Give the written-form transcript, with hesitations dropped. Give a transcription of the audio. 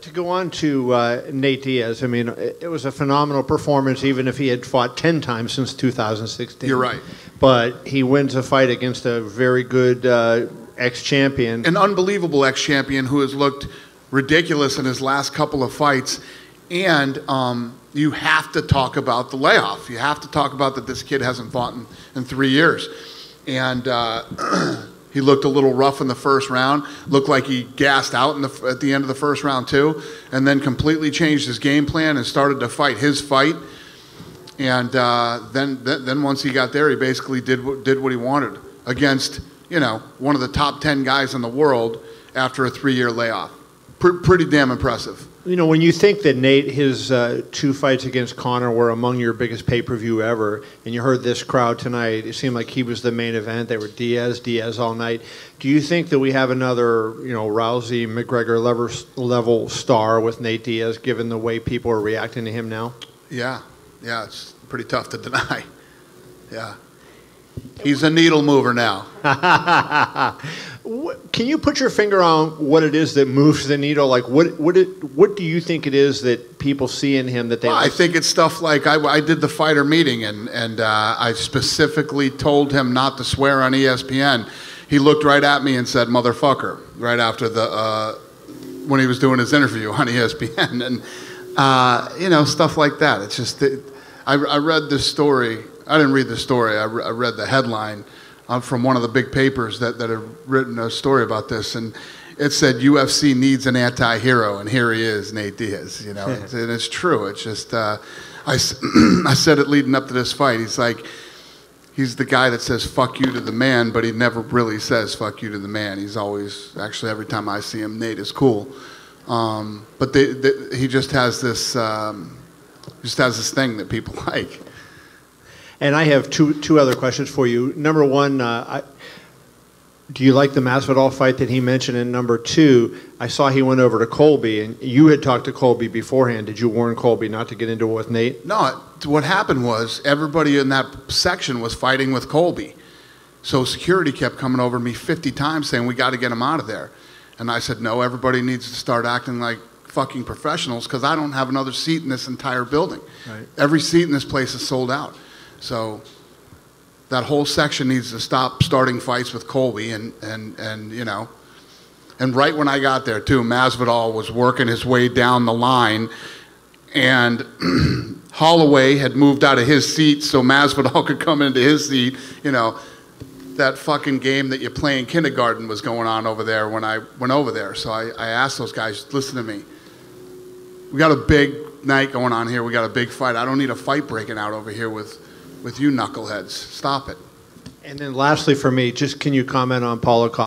To go on to Nate Diaz, I mean, it was a phenomenal performance, even if he had fought 10 times since 2016. You're right. But he wins a fight against a very good ex-champion. An unbelievable ex-champion who has looked ridiculous in his last couple of fights. And you have to talk about the layoff. You have to talk about that this kid hasn't fought in 3 years. And he looked a little rough in the first round. Looked like he gassed out at the end of the first round too, and then completely changed his game plan and started to fight his fight. And then once he got there, he basically did what he wanted against one of the top 10 guys in the world after a 3-year layoff. Pretty damn impressive. When you think that Nate, his 2 fights against Conor were among your biggest pay-per-view ever, and you heard this crowd tonight, it seemed like he was the main event. They were Diaz all night. Do you think that we have another, Rousey, McGregor level star with Nate Diaz, given the way people are reacting to him now? Yeah, it's pretty tough to deny. Yeah. He's a needle mover now. Can you put your finger on what it is that moves the needle? Like, what do you think it is that people see in him that they? Well, I think it's stuff like I did the fighter meeting, and I specifically told him not to swear on ESPN. He looked right at me and said "motherfucker" right after when he was doing his interview on ESPN, and stuff like that. It's just I read this story. I didn't read the story. I read the headline from one of the big papers that had written a story about this, and it said UFC needs an anti-hero, and here he is, Nate Diaz. And it's true. It's just I said it leading up to this fight. He's the guy that says "fuck you" to the man, but he never really says "fuck you" to the man. He's always, actually, every time I see him, Nate is cool. But he just has this thing that people like. And I have two other questions for you. Number one, do you like the Masvidal fight that he mentioned? And number two, I saw he went over to Colby, and you had talked to Colby beforehand. Did you warn Colby not to get into it with Nate? No, what happened was everybody in that section was fighting with Colby. So security kept coming over to me 50 times saying, we got to get him out of there. And I said, no, everybody needs to start acting like fucking professionals because I don't have another seat in this entire building. Right. Every seat in this place is sold out. So that whole section needs to stop starting fights with Colby, and right when I got there too, Masvidal was working his way down the line, and Holloway had moved out of his seat so Masvidal could come into his seat. That fucking game that you play in kindergarten was going on over there when I went over there. So I asked those guys, listen to me, we got a big night going on here, we got a big fight. I don't need a fight breaking out over here with you knuckleheads. Stop it. And then lastly for me, just can you comment on Paulo Costa?